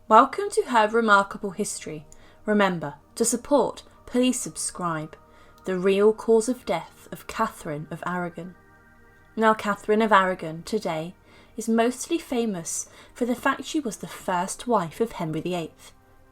Welcome to Her Remarkable History. Remember, to support, please subscribe. The real cause of death of Catherine of Aragon. Now, Catherine of Aragon today is mostly famous for the fact she was the first wife of Henry VIII.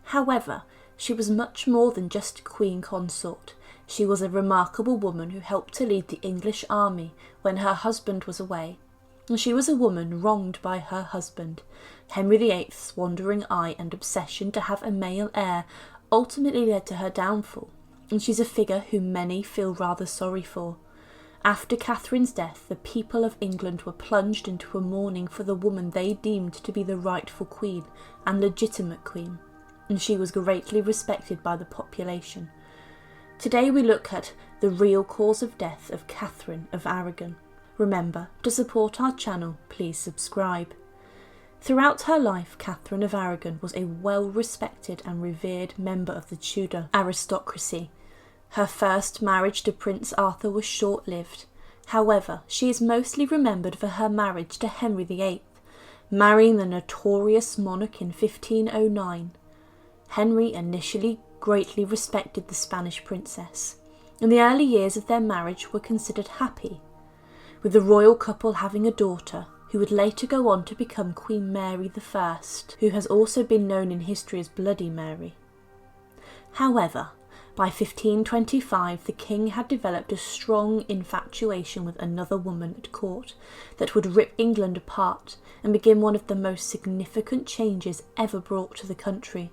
However, she was much more than just Queen Consort. She was a remarkable woman who helped to lead the English army when her husband was away. And she was a woman wronged by her husband. Henry VIII's wandering eye and obsession to have a male heir ultimately led to her downfall, and she's a figure whom many feel rather sorry for. After Catherine's death, the people of England were plunged into a mourning for the woman they deemed to be the rightful queen and legitimate queen, and she was greatly respected by the population. Today we look at the real cause of death of Catherine of Aragon. Remember, to support our channel, please subscribe. Throughout her life, Catherine of Aragon was a well-respected and revered member of the Tudor aristocracy. Her first marriage to Prince Arthur was short-lived. However, she is mostly remembered for her marriage to Henry VIII, marrying the notorious monarch in 1509. Henry initially greatly respected the Spanish princess, and the early years of their marriage were considered happy, with the royal couple having a daughter who would later go on to become Queen Mary I, who has also been known in history as Bloody Mary. However, by 1525 the king had developed a strong infatuation with another woman at court that would rip England apart and begin one of the most significant changes ever brought to the country.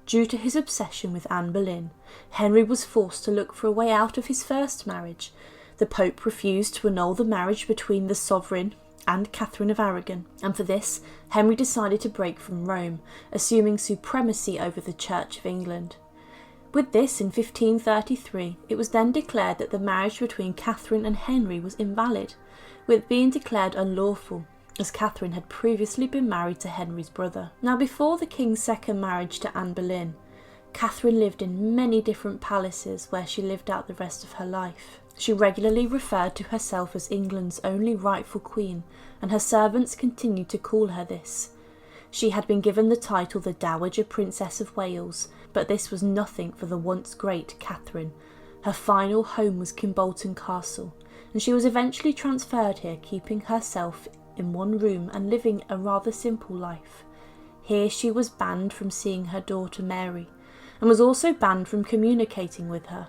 Due to his obsession with Anne Boleyn, Henry was forced to look for a way out of his first marriage. The Pope refused to annul the marriage between the sovereign and Catherine of Aragon, and for this Henry decided to break from Rome, assuming supremacy over the Church of England. With this, in 1533, it was then declared that the marriage between Catherine and Henry was invalid, with it being declared unlawful, as Catherine had previously been married to Henry's brother. Now, before the king's second marriage to Anne Boleyn, Catherine lived in many different palaces where she lived out the rest of her life. She regularly referred to herself as England's only rightful queen, and her servants continued to call her this. She had been given the title the Dowager Princess of Wales, but this was nothing for the once great Catherine. Her final home was Kimbolton Castle, and she was eventually transferred here, keeping herself in one room and living a rather simple life. Here she was banned from seeing her daughter Mary, and was also banned from communicating with her.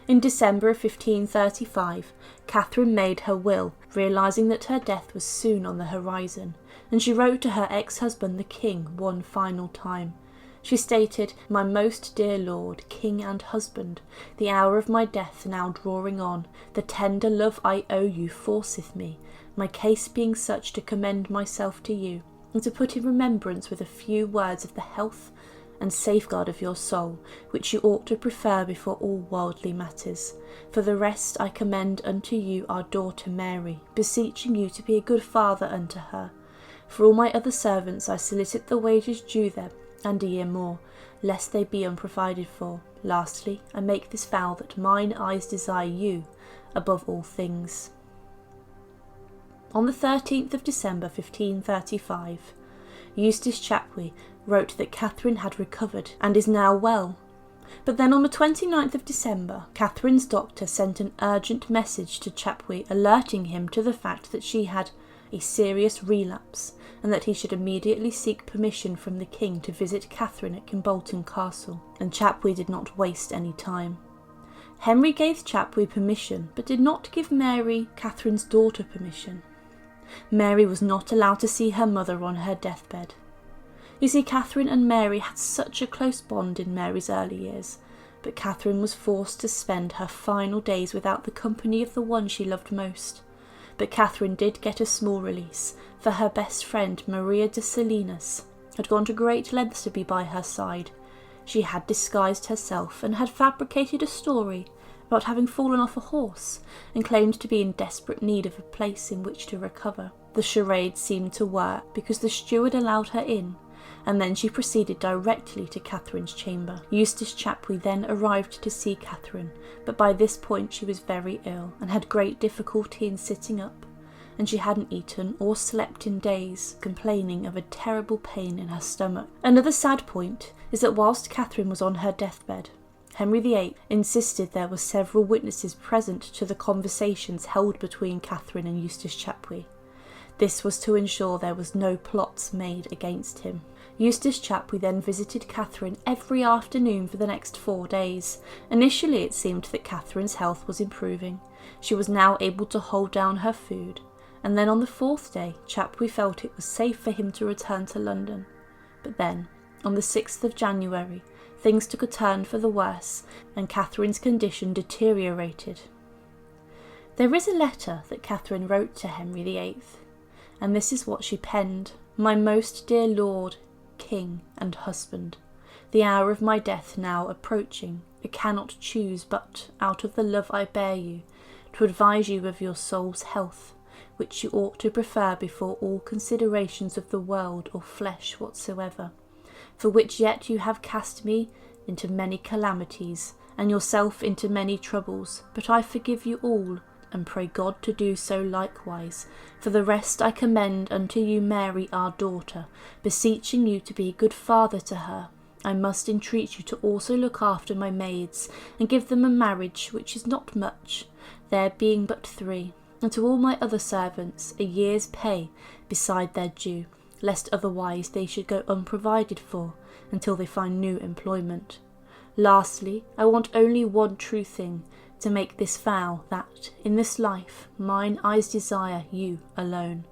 In December of 1535, Catherine made her will, realising that her death was soon on the horizon, and she wrote to her ex-husband the king one final time. She stated, "My most dear lord, king and husband, the hour of my death now drawing on, the tender love I owe you forceth me, my case being such to commend myself to you, and to put in remembrance with a few words of the health and safeguard of your soul, which you ought to prefer before all worldly matters. For the rest I commend unto you our daughter Mary, beseeching you to be a good father unto her. For all my other servants I solicit the wages due them, and a year more, lest they be unprovided for. Lastly, I make this vow that mine eyes desire you above all things." On the 13th of December 1535, Eustace Chapuis wrote that Catherine had recovered and is now well. But then on the 29th of December, Catherine's doctor sent an urgent message to Chapuis alerting him to the fact that she had a serious relapse and that he should immediately seek permission from the king to visit Catherine at Kimbolton Castle, and Chapuis did not waste any time. Henry gave Chapuis permission, but did not give Mary, Catherine's daughter, permission. Mary was not allowed to see her mother on her deathbed. You see, Catherine and Mary had such a close bond in Mary's early years, but Catherine was forced to spend her final days without the company of the one she loved most. But Catherine did get a small release, for her best friend Maria de Salinas had gone to great lengths to be by her side. She had disguised herself and had fabricated a story about having fallen off a horse and claimed to be in desperate need of a place in which to recover. The charade seemed to work because the steward allowed her in, and then she proceeded directly to Catherine's chamber. Eustace Chapuis then arrived to see Catherine, but by this point she was very ill and had great difficulty in sitting up, and she hadn't eaten or slept in days, complaining of a terrible pain in her stomach. Another sad point is that whilst Catherine was on her deathbed, Henry VIII insisted there were several witnesses present to the conversations held between Catherine and Eustace Chapuis. This was to ensure there was no plots made against him. Eustace Chapuis then visited Catherine every afternoon for the next 4 days. Initially it seemed that Catherine's health was improving. She was now able to hold down her food, and then on the 4th day Chapuis felt it was safe for him to return to London. But then, on the 6th of January, things took a turn for the worse, and Catherine's condition deteriorated. There is a letter that Catherine wrote to Henry VIII, and this is what she penned: "My most dear lord, king and husband, the hour of my death now approaching, I cannot choose but, out of the love I bear you, to advise you of your soul's health, which you ought to prefer before all considerations of the world or flesh whatsoever, for which yet you have cast me into many calamities, and yourself into many troubles, but I forgive you all, and pray God to do so likewise. For the rest I commend unto you Mary our daughter, beseeching you to be a good father to her. I must entreat you to also look after my maids, and give them a marriage which is not much, there being but 3, and to all my other servants a year's pay beside their due, lest otherwise they should go unprovided for until they find new employment. Lastly, I want only one true thing, to make this vow, that, in this life, mine eyes desire you alone.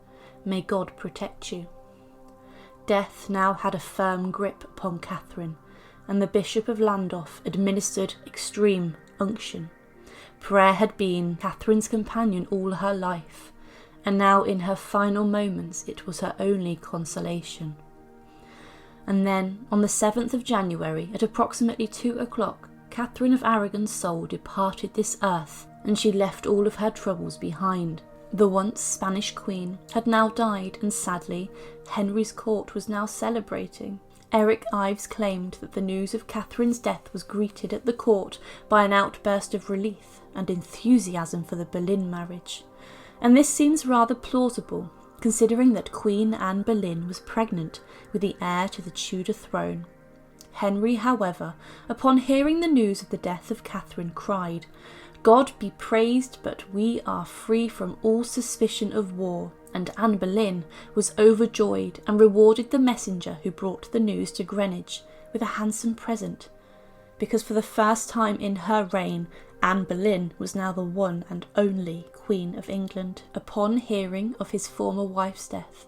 May God protect you." Death now had a firm grip upon Catherine, and the Bishop of Landulph administered extreme unction. Prayer had been Catherine's companion all her life, and now in her final moments it was her only consolation. And then, on the 7th of January, at approximately 2 o'clock, Catherine of Aragon's soul departed this earth, and she left all of her troubles behind. The once Spanish queen had now died, and sadly, Henry's court was now celebrating. Eric Ives claimed that the news of Catherine's death was greeted at the court by an outburst of relief and enthusiasm for the Boleyn marriage. And this seems rather plausible, considering that Queen Anne Boleyn was pregnant with the heir to the Tudor throne. Henry, however, upon hearing the news of the death of Catherine, cried, "God be praised, but we are free from all suspicion of war," and Anne Boleyn was overjoyed and rewarded the messenger who brought the news to Greenwich with a handsome present, because for the first time in her reign Anne Boleyn was now the one and only Queen of England. Upon hearing of his former wife's death,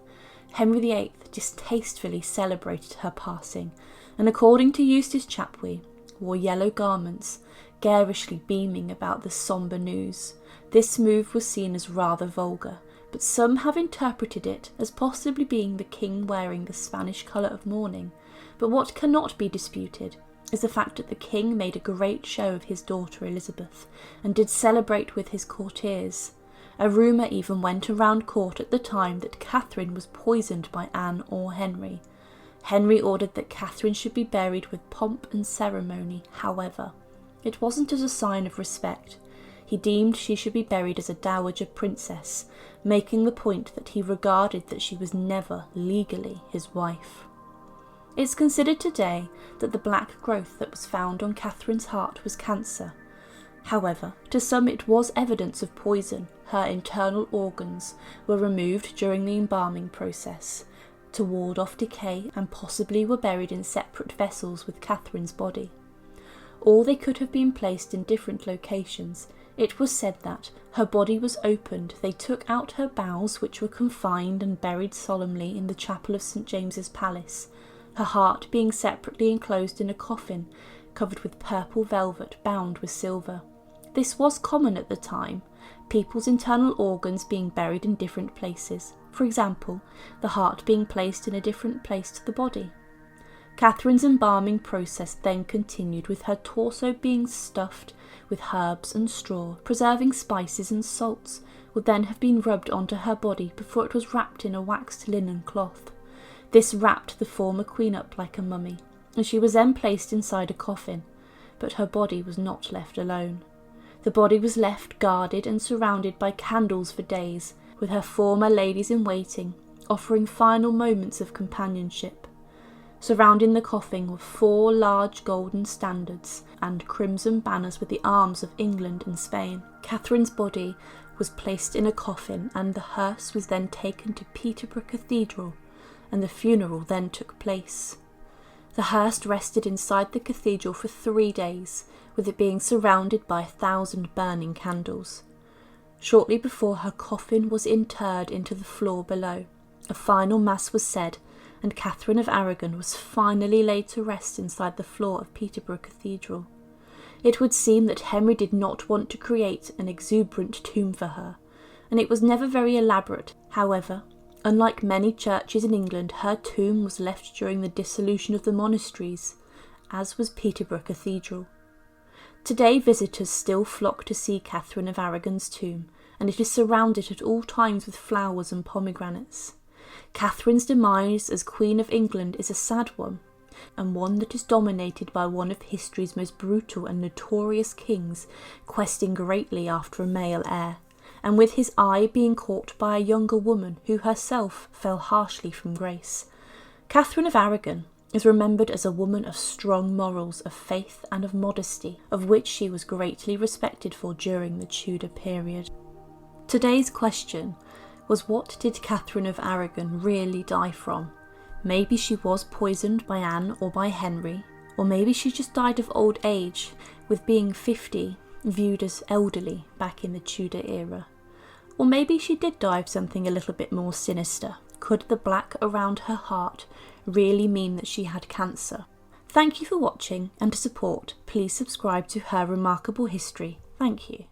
Henry VIII distastefully celebrated her passing, and according to Eustace Chapuis, wore yellow garments, garishly beaming about the sombre news. This move was seen as rather vulgar, but some have interpreted it as possibly being the king wearing the Spanish colour of mourning. But what cannot be disputed is the fact that the king made a great show of his daughter Elizabeth, and did celebrate with his courtiers. A rumour even went around court at the time that Catherine was poisoned by Anne or Henry. Henry ordered that Catherine should be buried with pomp and ceremony, however. It wasn't as a sign of respect. He deemed she should be buried as a dowager princess, making the point that he regarded that she was never legally his wife. It's considered today that the black growth that was found on Catherine's heart was cancer. However, to some it was evidence of poison. Her internal organs were removed during the embalming process to ward off decay, and possibly were buried in separate vessels with Catherine's body. Or they could have been placed in different locations. It was said that her body was opened, they took out her bowels, which were confined and buried solemnly in the chapel of St. James's Palace, her heart being separately enclosed in a coffin covered with purple velvet bound with silver. This was common at the time, people's internal organs being buried in different places. For example, the heart being placed in a different place to the body. Catherine's embalming process then continued, with her torso being stuffed with herbs and straw. Preserving spices and salts would then have been rubbed onto her body before it was wrapped in a waxed linen cloth. This wrapped the former queen up like a mummy, and she was then placed inside a coffin, but her body was not left alone. The body was left guarded and surrounded by candles for days, with her former ladies-in-waiting offering final moments of companionship. Surrounding the coffin were 4 large golden standards and crimson banners with the arms of England and Spain. Catherine's body was placed in a coffin, and the hearse was then taken to Peterborough Cathedral, and the funeral then took place. The hearse rested inside the cathedral for 3 days, with it being surrounded by 1,000 burning candles. Shortly before her coffin was interred into the floor below, a final mass was said, and Catherine of Aragon was finally laid to rest inside the floor of Peterborough Cathedral. It would seem that Henry did not want to create an exuberant tomb for her, and it was never very elaborate. However, unlike many churches in England, her tomb was left during the dissolution of the monasteries, as was Peterborough Cathedral. Today visitors still flock to see Catherine of Aragon's tomb, and it is surrounded at all times with flowers and pomegranates. Catherine's demise as Queen of England is a sad one, and one that is dominated by one of history's most brutal and notorious kings, questing greatly after a male heir, and with his eye being caught by a younger woman who herself fell harshly from grace. Catherine of Aragon is remembered as a woman of strong morals, of faith and of modesty, of which she was greatly respected for during the Tudor period. Today's question was, what did Catherine of Aragon really die from? Maybe she was poisoned by Anne or by Henry, or maybe she just died of old age, with being 50 viewed as elderly back in the Tudor era. Or maybe she did die of something a little bit more sinister. Could the black around her heart really mean that she had cancer? Thank you for watching, and to support, please subscribe to Her Remarkable History. Thank you.